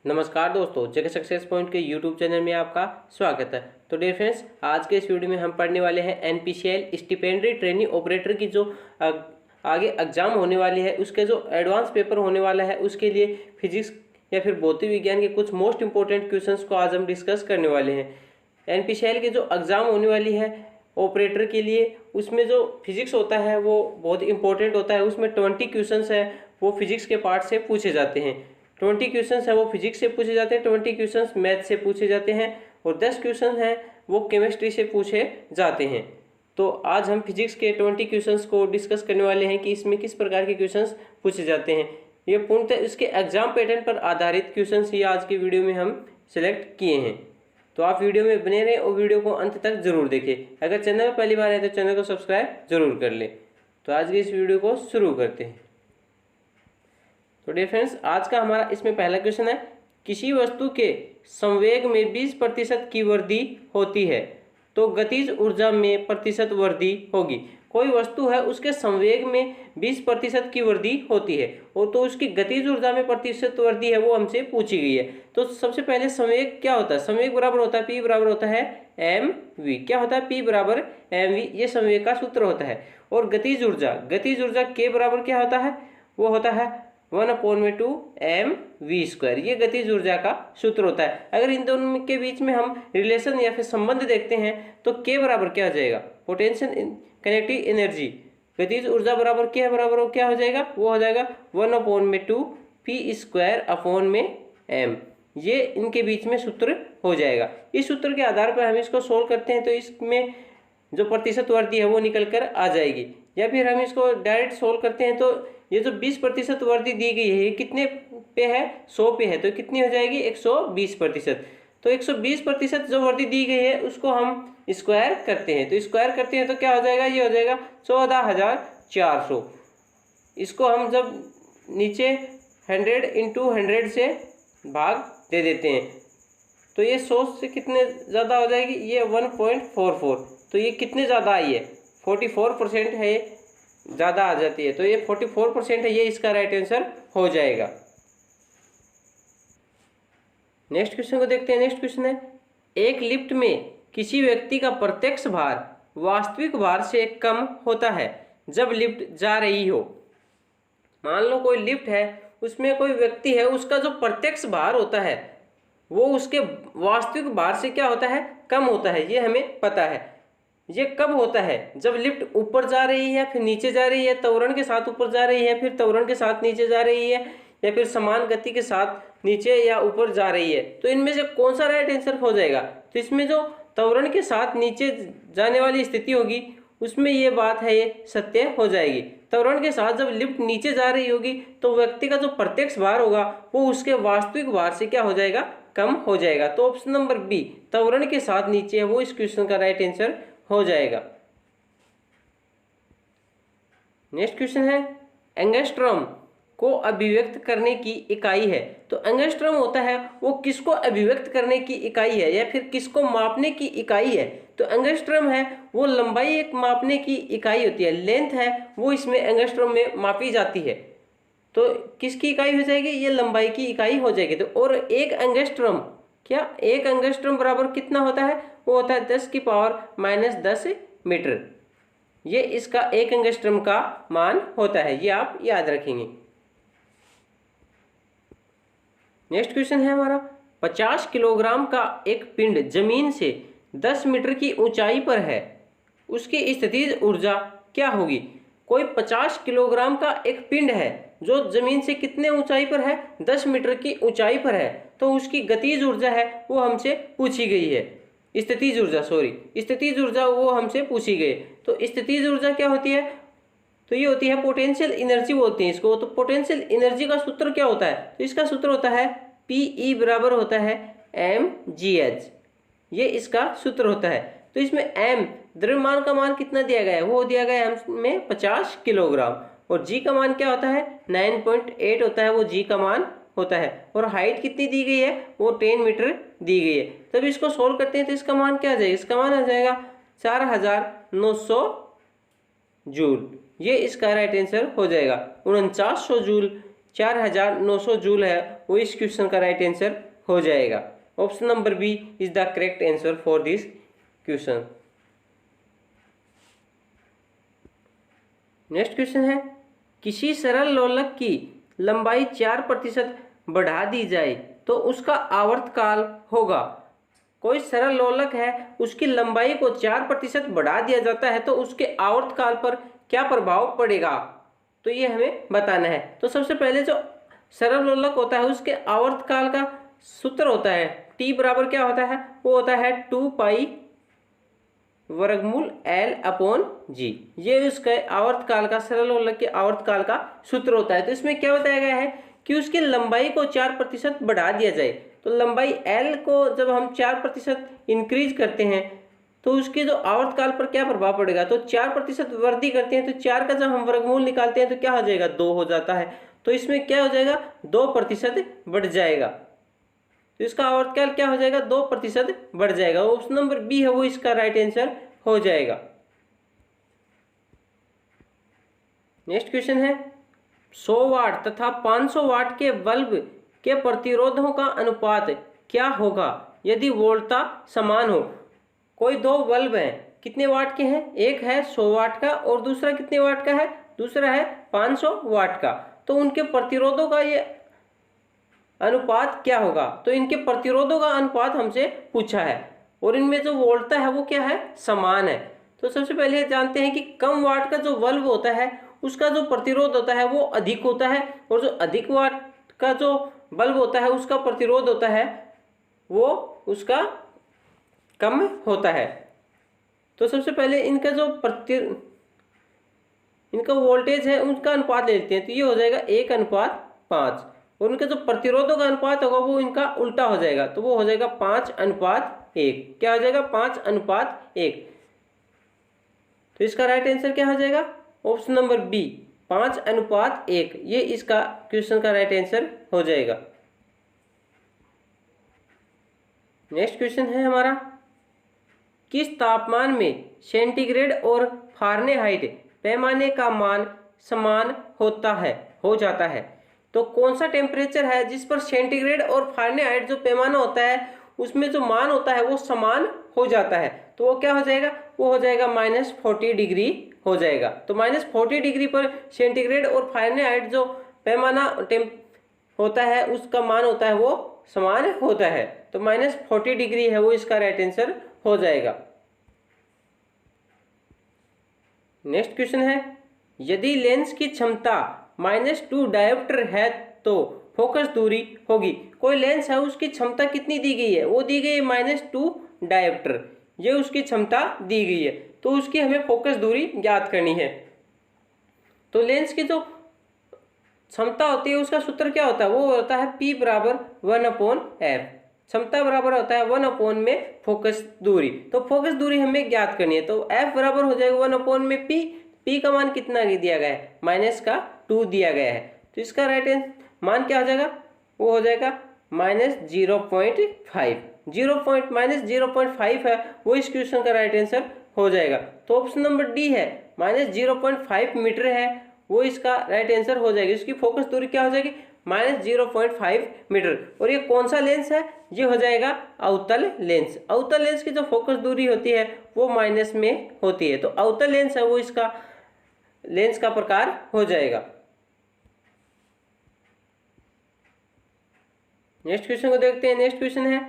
नमस्कार दोस्तों, जगह सक्सेस पॉइंट के यूट्यूब चैनल में आपका स्वागत है। तो डियर फ्रेंड्स, आज के इस वीडियो में हम पढ़ने वाले हैं एनपीसीएल स्टिपेंडरी ट्रेनिंग ऑपरेटर की जो आगे एग्जाम होने वाली है, उसके जो एडवांस पेपर होने वाला है, उसके लिए फिजिक्स या फिर भौतिक विज्ञान के कुछ मोस्ट इंपॉर्टेंट क्वेश्चंस को आज हम डिस्कस करने वाले हैं। एनपीसीएल की जो एग्ज़ाम होने वाली है ऑपरेटर के लिए, उसमें जो फिजिक्स होता है वो बहुत इंपॉर्टेंट होता है। उसमें 20 क्वेश्चंस है वो फिजिक्स के पार्ट से पूछे जाते हैं। 20 क्वेश्चंस है वो फिजिक्स से पूछे जाते हैं, 20 क्वेश्चंस मैथ से पूछे जाते हैं और 10 क्वेश्चन हैं वो केमिस्ट्री से पूछे जाते हैं। तो आज हम फिजिक्स के 20 क्वेश्चंस को डिस्कस करने वाले हैं कि इसमें किस प्रकार के क्वेश्चंस पूछे जाते हैं। ये पूर्णतः इसके एग्जाम पैटर्न पर आधारित क्वेश्चंस ही आज की वीडियो में हम सिलेक्ट किए हैं। तो आप वीडियो में बने रहें और वीडियो को अंत तक जरूर देखें। अगर चैनल पर पहली बार है तो चैनल को सब्सक्राइब जरूर कर लें। तो आज की इस वीडियो को शुरू करते हैं। तो डियर फ्रेंड्स, आज का हमारा इसमें पहला क्वेश्चन है, किसी वस्तु के संवेग में 20% की वृद्धि होती है तो गतिज ऊर्जा में प्रतिशत वृद्धि होगी। कोई वस्तु है, उसके संवेग में 20% की वृद्धि होती है और तो उसकी गतिज ऊर्जा में प्रतिशत वृद्धि है वो हमसे पूछी गई है। तो सबसे पहले संवेग क्या होता है? संवेग बराबर होता है P बराबर होता है mv। क्या होता है? P बराबर mv, ये संवेग का सूत्र होता है। और गतिज ऊर्जा K बराबर क्या होता है? वो होता है 1/2 mv²। ये गतिज ऊर्जा का सूत्र होता है। अगर इन दोनों के बीच में हम रिलेशन या फिर संबंध देखते हैं तो K बराबर क्या हो जाएगा? Potential kinetic energy. गतिज ऊर्जा बराबर K बराबर क्या हो जाएगा? वो हो जाएगा 1/2 p² m। ये इनके बीच में सूत्र हो जाएगा। इस सूत्र के आधार पर हम इसको सोल्व करते हैं तो इसमें जो प्रतिशत वृद्धि है वो निकल कर आ जाएगी। या फिर हम इसको डायरेक्ट सोल्व करते हैं तो ये जो 20% वृद्धि दी गई है ये कितने पे है? 100 पे है। तो कितनी हो जाएगी? 120%। तो 120% जो वृद्धि दी गई है उसको हम स्क्वायर करते हैं। तो स्क्वायर करते हैं तो क्या हो जाएगा? ये हो जाएगा 14,400। इसको हम जब नीचे 100 × 100 से भाग दे देते हैं तो ये 100 से कितने ज़्यादा हो जाएगी? ये 1.44। तो ये कितने ज़्यादा आई है? 44% है, ज़्यादा आ जाती है। तो ये 44% है, ये इसका राइट आंसर हो जाएगा। नेक्स्ट क्वेश्चन को देखते हैं। नेक्स्ट क्वेश्चन है, एक लिफ्ट में किसी व्यक्ति का प्रत्यक्ष भार वास्तविक भार से कम होता है जब लिफ्ट जा रही हो। मान लो कोई लिफ्ट है, उसमें कोई व्यक्ति है, उसका जो प्रत्यक्ष भार होता है वो उसके वास्तविक भार से क्या होता है? कम होता है। ये हमें पता है। ये कब होता है? जब लिफ्ट ऊपर जा रही है, फिर नीचे जा रही है, त्वरण के साथ ऊपर जा रही है, फिर त्वरण के साथ नीचे जा रही है, या फिर समान गति के साथ नीचे या ऊपर जा रही है। तो इनमें से कौन सा राइट आंसर हो जाएगा? तो इसमें जो त्वरण के साथ नीचे जाने वाली स्थिति होगी उसमें ये बात है ये सत्य हो जाएगी। त्वरण के साथ जब लिफ्ट नीचे जा रही होगी तो व्यक्ति का जो प्रत्यक्ष भार होगा वो उसके वास्तविक भार से क्या हो जाएगा? कम हो जाएगा। तो ऑप्शन नंबर बी, त्वरण के साथ नीचे है, वो इस क्वेश्चन का राइट आंसर हो जाएगा। नेक्स्ट क्वेश्चन है, एंगस्ट्रॉम को अभिव्यक्त करने की इकाई है। तो एंगस्ट्रॉम होता है वो किसको अभिव्यक्त करने की इकाई है या फिर किसको मापने की इकाई है? तो एंगस्ट्रॉम है वो लंबाई एक मापने की इकाई होती है, लेंथ है वो इसमें एंगस्ट्रॉम में मापी जाती है। तो किसकी इकाई हो जाएगी? ये लंबाई की इकाई हो जाएगी। तो और एक एंगस्ट्रॉम, क्या एक एंगस्ट्रॉम बराबर कितना होता है? वो होता है 10⁻⁻10 मीटर। ये इसका एक एंगस्ट्रॉम का मान होता है, ये आप याद रखेंगे। नेक्स्ट क्वेश्चन है हमारा, 50 किलोग्राम का एक पिंड जमीन से 10 मीटर की ऊंचाई पर है, उसकी स्थितिज ऊर्जा क्या होगी? कोई 50 किलोग्राम का एक पिंड है जो जमीन से कितने ऊंचाई पर है? 10 मीटर की ऊंचाई पर है। तो उसकी गतिज ऊर्जा है वो हमसे पूछी गई है। स्थितिज ऊर्जा वो हमसे पूछी गई। तो स्थितिज ऊर्जा क्या होती है? तो ये होती है पोटेंशियल एनर्जी बोलते हैं इसको। तो पोटेंशियल एनर्जी का सूत्र क्या होता है? तो इसका सूत्र होता है PE बराबर होता है mgh। ये इसका सूत्र होता है। तो इसमें m द्रव्यमान का मान कितना दिया गया है? वो दिया गया है हमें 50 किलोग्राम। और g का मान क्या होता है? 9.8 होता है, वो g का मान होता है। और हाइट कितनी दी गई है? वो 10 मीटर दी गई है। तब इसको सोल्व करते हैं तो इसका मान क्या आ जाएगा? इसका मान आ जाएगा 4900 जूल। ये इसका राइट आंसर हो जाएगा। 4900 जूल 4900 जूल है वो इस क्वेश्चन का राइट आंसर हो जाएगा। Option number B is the correct answer for this question. Next question है, किसी सरल लोलक की लंबाई 4% बढ़ा दी जाए तो उसका आवर्तकाल होगा। कोई सरल लोलक है, उसकी लंबाई को 4% बढ़ा दिया जाता है तो उसके आवर्तकाल पर क्या प्रभाव पड़ेगा, तो ये हमें बताना है। तो सबसे पहले जो सरल लोलक होता है उसके आवर्तकाल का सूत्र होता है टी बराबर क्या होता है, वो होता है 2 पाई वर्गमूल L अपॉन जी। ये उसके आवर्तकाल का, सरल लोलक के आवर्तकाल का सूत्र होता है। तो इसमें क्या बताया गया है कि उसकी लंबाई को 4% बढ़ा दिया जाए। तो लंबाई L को जब हम 4% इंक्रीज करते हैं तो उसके जो आवर्तकाल पर क्या प्रभाव पड़ेगा, तो 4% वृद्धि करते हैं तो 4 का जब हम वर्गमूल निकालते हैं तो क्या हो जाएगा, 2 हो जाता है। तो इसमें क्या हो जाएगा, 2% बढ़ जाएगा। तो इसका आवर्तकाल क्या हो जाएगा, 2% बढ़ जाएगा। ऑप्शन नंबर बी है वो इसका राइट आंसर हो जाएगा। नेक्स्ट क्वेश्चन है, 100 वाट तथा 500 वाट के बल्ब के प्रतिरोधों का अनुपात क्या होगा यदि वोल्टता समान हो। कोई दो बल्ब हैं, कितने वाट के हैं, एक है 100 वाट का और दूसरा कितने वाट का है, दूसरा है 500 वाट का। तो उनके प्रतिरोधों का ये अनुपात क्या होगा, तो इनके प्रतिरोधों का अनुपात हमसे पूछा है और इनमें जो वोल्टता है वो क्या है, समान है। तो सबसे पहले जानते हैं कि कम वाट का जो बल्ब होता है उसका जो प्रतिरोध होता है वो अधिक होता है और जो अधिक वाट का जो बल्ब होता है उसका प्रतिरोध होता है वो उसका कम होता है। तो सबसे पहले इनका जो इनका वोल्टेज है उनका अनुपात ले लेते हैं। तो ये हो जाएगा 1:5 और उनका जो प्रतिरोधों का अनुपात होगा वो इनका उल्टा हो जाएगा। तो वो हो जाएगा 5:1। क्या हो जाएगा, 5:1। तो इसका राइट आंसर क्या हो जाएगा, ऑप्शन नंबर बी 5:1। ये इसका क्वेश्चन का राइट आंसर हो जाएगा। नेक्स्ट क्वेश्चन है हमारा, किस तापमान में सेंटीग्रेड और फारेनहाइट पैमाने का मान समान हो जाता है। तो कौन सा टेम्परेचर है जिस पर सेंटीग्रेड और फारेनहाइट जो पैमाना होता है उसमें जो मान होता है वो समान हो जाता है। तो वो क्या हो जाएगा, वो हो जाएगा -40 डिग्री हो जाएगा। तो -40 डिग्री पर सेंटीग्रेड और फारेनहाइट जो पैमाना होता है उसका मान होता है वो समान होता है। तो -40 डिग्री है वो इसका राइट आंसर हो जाएगा। नेक्स्ट क्वेश्चन है, यदि लेंस की क्षमता -2 डायोप्टर है तो फोकस दूरी होगी। कोई लेंस है उसकी क्षमता कितनी दी गई है, वो दी गई है -2 डायोप्टर, ये उसकी क्षमता दी गई है। तो उसकी हमें फोकस दूरी ज्ञात करनी है। तो लेंस की जो क्षमता होती है उसका सूत्र क्या होता है, वो होता है P बराबर 1/f। क्षमता बराबर होता है 1 में फोकस दूरी। तो फोकस दूरी हमें ज्ञात करनी है। तो f बराबर हो जाएगा 1/p। p का मान कितना दिया गया है, -2 दिया गया है। तो इसका राइट मान क्या हो जाएगा, वो हो जाएगा -0.5। -0.5 है वो इस क्वेश्चन का राइट आंसर हो जाएगा। तो ऑप्शन नंबर डी है, -0.5 मीटर है वो इसका राइट आंसर हो जाएगी। इसकी फोकस दूरी क्या हो जाएगी, -0.5 मीटर। और ये कौन सा लेंस है, ये हो जाएगा अवतल लेंस। अवतल लेंस की जो फोकस दूरी होती है वो माइनस में होती है। तो अवतल लेंस है वो इसका लेंस का प्रकार हो जाएगा। नेक्स्ट क्वेश्चन को देखते हैं। नेक्स्ट क्वेश्चन है,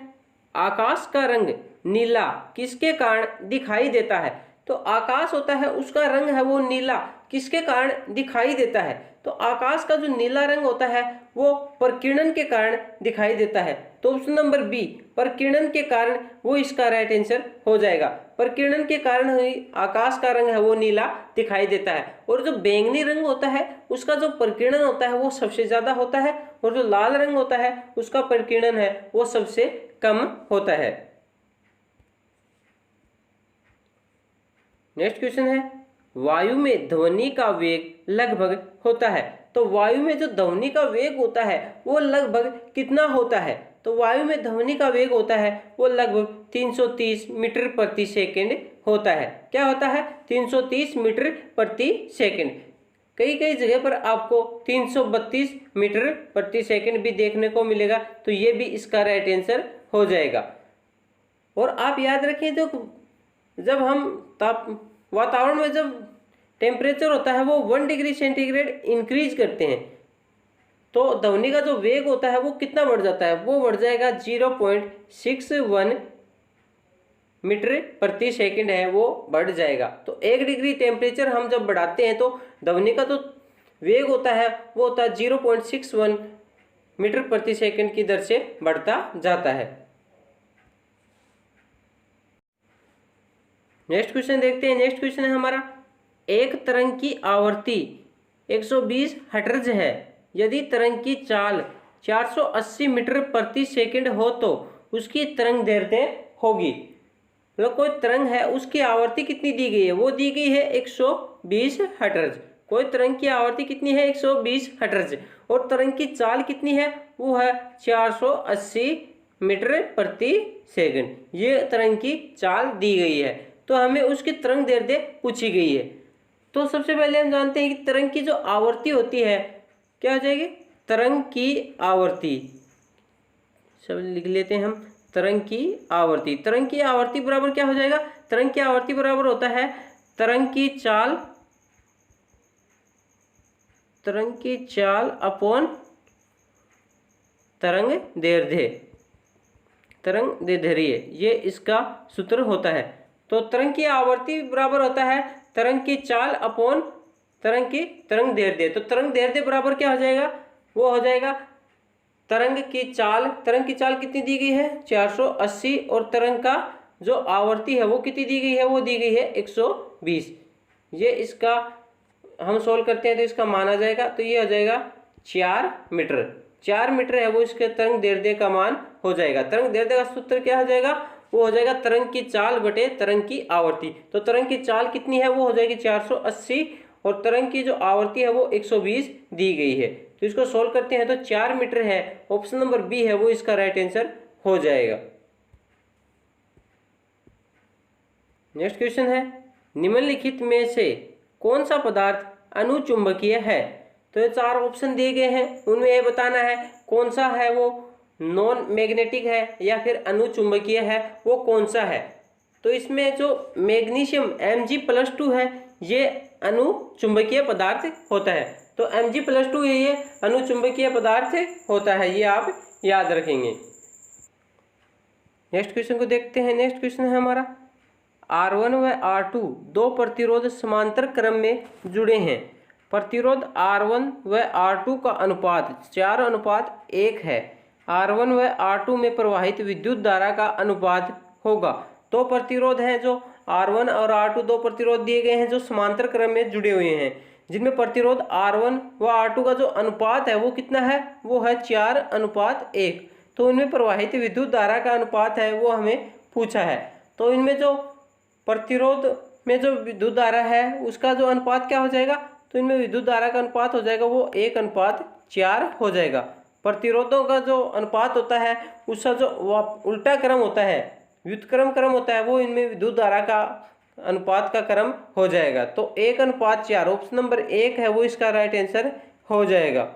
आकाश का रंग नीला किसके कारण दिखाई देता है। तो आकाश होता है उसका रंग है वो नीला, किसके कारण दिखाई देता है। तो आकाश का जो नीला रंग होता है वो प्रकीर्णन के कारण दिखाई देता है। तो ऑप्शन नंबर बी प्रकीर्णन के कारण वो इसका राइट आंसर हो जाएगा। प्रकीर्णन के कारण ही आकाश का रंग है वो नीला दिखाई देता है। और जो बैंगनी रंग होता है उसका जो प्रकीर्णन होता है वो सबसे ज्यादा होता है और जो लाल रंग होता है उसका प्रकीर्णन है वो सबसे कम होता है। नेक्स्ट क्वेश्चन है, वायु में ध्वनि का वेग लगभग होता है। तो वायु में जो ध्वनि का वेग होता है वो लगभग कितना होता है। तो वायु में ध्वनि का वेग होता है वो लगभग 330 मीटर प्रति सेकंड होता है। क्या होता है, 330 मीटर प्रति सेकंड। कई कई जगह पर आपको 332 मीटर प्रति सेकंड भी देखने को मिलेगा, तो ये भी इसका राइट आंसर हो जाएगा। और आप याद रखें, जो जब हम वातावरण में जब टेम्परेचर होता है वो 1 डिग्री सेंटीग्रेड इंक्रीज करते हैं, तो ध्वनि का जो वेग होता है वो कितना बढ़ जाता है, वो बढ़ जाएगा 0.61 मीटर प्रति सेकंड है, वो बढ़ जाएगा। तो 1 डिग्री टेम्परेचर हम जब बढ़ाते हैं तो ध्वनि का जो वेग होता है वो होता है 0.61 मीटर प्रति सेकंड की दर से बढ़ता जाता है। नेक्स्ट क्वेश्चन देखते हैं। नेक्स्ट क्वेश्चन है हमारा, एक तरंग की आवृत्ति 120 हर्ट्ज है, यदि तरंग की चाल 480 मीटर प्रति सेकंड हो तो उसकी तरंग दैर्ध्य होगी। मतलब कोई तरंग है, उसकी आवृत्ति कितनी दी गई है, वो दी गई है 120 हर्ट्ज। कोई तरंग की आवृत्ति कितनी है, 120 हर्ट्ज, और तरंग की चाल कितनी है, वो है 480 मीटर प्रति सेकंड। ये तरंग की चाल दी गई है, तो हमें उसकी तरंग दैर्ध्य पूछी गई है। तो सबसे पहले हम जानते हैं कि तरंग की जो आवृत्ति होती है क्या हो जाएगी, तरंग की आवृत्ति, सब लिख लेते हैं हम, तरंग की आवृत्ति। तरंग की आवृत्ति बराबर क्या हो जाएगा, तरंग की आवृत्ति बराबर होता है तरंग की चाल अपॉन तरंग दैर्ध्य, ये इसका सूत्र होता है। तो तरंग की आवृत्ति बराबर होता है तरंग की चाल अपॉन तरंग दैर्ध्य। तो तरंग दैर्ध्य बराबर क्या हो जाएगा, वो हो जाएगा तरंग की चाल कितनी दी गई है 480, और तरंग का जो आवृत्ति है वो कितनी दी गई है, वो दी गई है 120। ये इसका हम सोल्व करते हैं तो इसका मान आ जाएगा, तो ये हो जाएगा 4 मीटर है वो इसके तरंग दैर्ध्य का मान हो जाएगा। तरंग दैर्ध्य का सूत्र क्या हो जाएगा, वो हो जाएगा तरंग की चाल बटे तरंग की आवृत्ति। तो तरंग की चाल कितनी है, वो हो जाएगी 480, और तरंग की जो आवृत्ति है वो 120 दी गई है। तो इसको सोल्व करते हैं तो 4 मीटर है, ऑप्शन नंबर बी है वो इसका राइट आंसर हो जाएगा। नेक्स्ट क्वेश्चन है, निम्नलिखित में से कौन सा पदार्थ अनुचुंबकीय है। तो ये 4 ऑप्शन दिए गए हैं, उनमें ये बताना है कौन सा है वो नॉन मैग्नेटिक है या फिर अनुचुंबकीय है, वो कौन सा है। तो इसमें जो मैग्नीशियम Mg+2 है ये अनुचुंबकीय पदार्थ होता है। तो Mg+2 ये अनुचुंबकीय पदार्थ होता है, ये आप याद रखेंगे। नेक्स्ट क्वेश्चन को देखते हैं। नेक्स्ट क्वेश्चन है हमारा, R1 व R2 दो प्रतिरोध समांतर क्रम में जुड़े हैं। प्रतिरोध R1 व R2 का अनुपात 4:1 है। R1 व R2 में प्रवाहित विद्युत धारा का अनुपात होगा। दो प्रतिरोध हैं, जो R1 और R2 दो प्रतिरोध दिए गए हैं जो समांतर क्रम में जुड़े हुए हैं, जिनमें प्रतिरोध R1 व R2 का जो अनुपात है वो कितना है, वो है 4:1। तो इनमें प्रवाहित विद्युत धारा का अनुपात है वो हमें पूछा है। तो इनमें जो प्रतिरोध में जो विद्युत धारा है उसका जो अनुपात क्या हो जाएगा, तो इनमें विद्युत धारा का अनुपात हो जाएगा वो 1:4 हो जाएगा। प्रतिरोधों का जो अनुपात होता है उसका जो उल्टा क्रम होता है, व्युत्क्रम क्रम होता है, वो इनमें विद्युत धारा का अनुपात का क्रम हो जाएगा। तो 1:4 ऑप्शन नंबर 1 है वो इसका राइट आंसर हो जाएगा।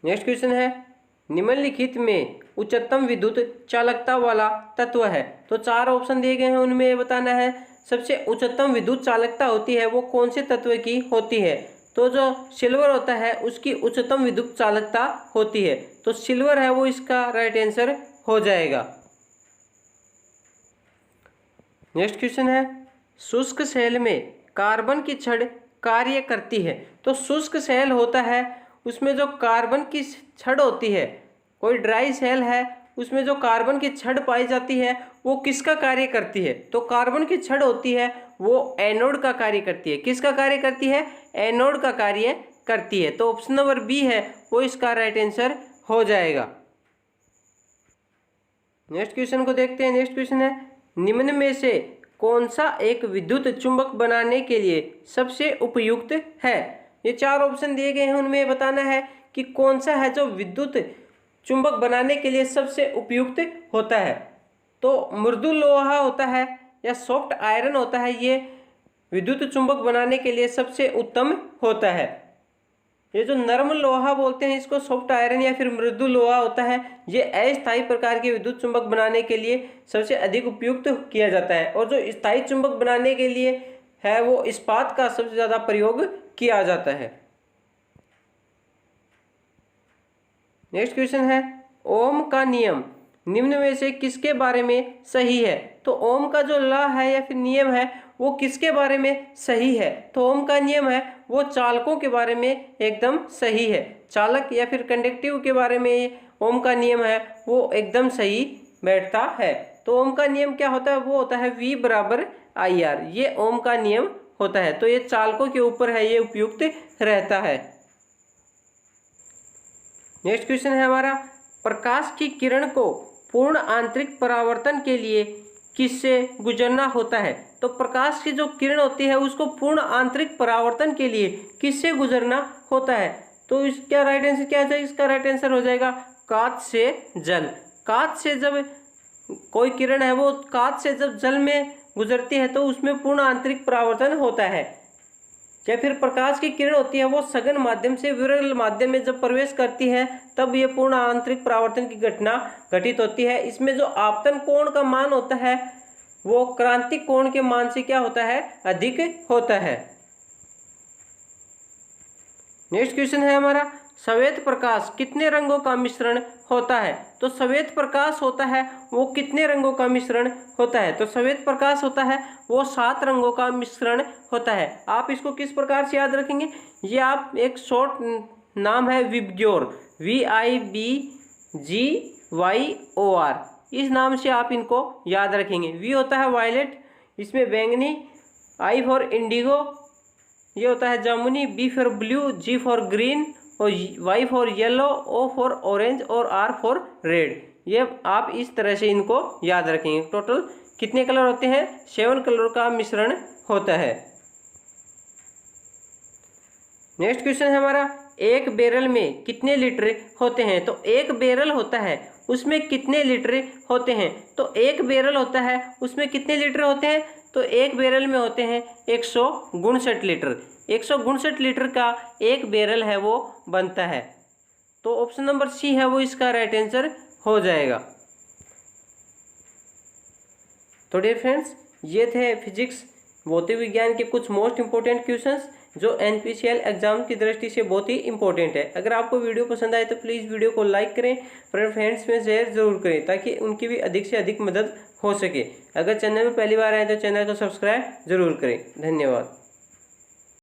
नेक्स्ट क्वेश्चन है, निम्नलिखित में उच्चतम विद्युत चालकता वाला तत्व है। तो 4 ऑप्शन दिए गए हैं, उनमें ये बताना है सबसे उच्चतम विद्युत चालकता होती है वो कौन से तत्व की होती है। तो जो सिल्वर होता है उसकी उच्चतम विद्युत चालकता होती है, तो सिल्वर है वो इसका राइट आंसर हो जाएगा। नेक्स्ट क्वेश्चन है, शुष्क सेल में कार्बन की छड़ कार्य करती है। तो शुष्क सेल होता है उसमें जो कार्बन की छड़ होती है, कोई ड्राई सेल है उसमें जो कार्बन की छड़ पाई जाती है वो किसका कार्य करती है। तो कार्बन की छड़ होती है वो एनोड का कार्य करती है। किसका कार्य करती है, एनोड का कार्य करती है। तो ऑप्शन नंबर बी है वो इसका राइट आंसर हो जाएगा। नेक्स्ट क्वेश्चन को देखते हैं। नेक्स्ट क्वेश्चन है, निम्न में से कौन सा एक विद्युत चुंबक बनाने के लिए सबसे उपयुक्त है। ये 4 ऑप्शन दिए गए हैं, उनमें बताना है कि कौन सा है जो विद्युत चुंबक बनाने के लिए सबसे उपयुक्त होता है। तो मृदु लोहा होता है या सॉफ्ट आयरन होता है, ये विद्युत चुंबक बनाने के लिए सबसे उत्तम होता है। ये जो नरम लोहा बोलते हैं इसको सॉफ्ट आयरन या फिर मृदु लोहा होता है, ये अस्थायी प्रकार के विद्युत चुंबक बनाने के लिए सबसे अधिक उपयुक्त किया जाता है। और जो स्थायी चुंबक बनाने के लिए है वो इस्पात का सबसे ज़्यादा प्रयोग किया जाता है। नेक्स्ट क्वेश्चन है, ओम का नियम निम्न में से किसके बारे में सही है? तो ओम का जो लॉ है या फिर नियम है वो किसके बारे में सही है? तो ओम का नियम है वो चालकों के बारे में एकदम सही है। चालक या फिर कंडक्टिव के बारे में ओम का नियम है वो एकदम सही बैठता है। तो ओम का नियम क्या होता है? वो होता है V बराबर IR, ये ओम का नियम होता है। तो ये चालकों के ऊपर है, ये उपयुक्त रहता है। नेक्स्ट क्वेश्चन है हमारा, प्रकाश की किरण को पूर्ण आंतरिक परावर्तन के लिए किससे गुजरना होता है? तो प्रकाश की जो किरण होती है उसको पूर्ण आंतरिक परावर्तन के लिए किससे गुजरना होता है? तो इसका राइट आंसर क्या है? इसका राइट आंसर हो जाएगा कांच से जल। कांच से जब कोई किरण है वो कांच से जब जल में गुजरती है तो उसमें पूर्ण आंतरिक परावर्तन होता है। या फिर प्रकाश की किरण होती है वो सघन माध्यम से विरल माध्यम में जब प्रवेश करती है तब ये पूर्ण आंतरिक परावर्तन की घटना घटित होती है। इसमें जो आपतन कोण का मान होता है वो क्रांतिक कोण के मान से क्या होता है? अधिक होता है। नेक्स्ट क्वेश्चन है हमारा, श्वेत प्रकाश कितने रंगों का मिश्रण होता है? तो श्वेत प्रकाश होता है वो कितने रंगों का मिश्रण होता है? तो श्वेत प्रकाश होता है वो 7 रंगों का मिश्रण होता है। आप इसको किस प्रकार से याद रखेंगे? ये आप एक शॉर्ट नाम है विबग्योर, VIBGYOR, इस नाम से आप इनको याद रखेंगे। वी होता है वायलेट, इसमें बैंगनी, I फॉर इंडिगो, ये होता है जामुनी, B for blue, G for green, और Y for yellow, O for orange और R फॉर रेड। ये आप इस तरह से इनको याद रखेंगे। टोटल कितने कलर होते हैं? 7 कलर का मिश्रण होता है। नेक्स्ट क्वेश्चन है हमारा, एक बैरल में कितने लीटर होते हैं? तो एक बैरल होता है उसमें कितने लीटर होते हैं? तो एक बैरल होता है उसमें कितने लीटर होते हैं? तो एक बैरल में होते हैं 159 लीटर। 159 लीटर का एक बैरल है वो बनता है। तो ऑप्शन नंबर सी है वो इसका राइट आंसर हो जाएगा। तो डियर फ्रेंड्स, ये थे फिजिक्स भौतिक विज्ञान के कुछ मोस्ट इंपॉर्टेंट क्वेश्चंस जो NPCL एग्जाम की दृष्टि से बहुत ही इंपॉर्टेंट है। अगर आपको वीडियो पसंद आए तो प्लीज़ वीडियो को लाइक करें, अपने फ्रेंड्स में शेयर जरूर करें ताकि उनकी भी अधिक से अधिक मदद हो सके। अगर चैनल में पहली बार आए तो चैनल को सब्सक्राइब जरूर करें। धन्यवाद।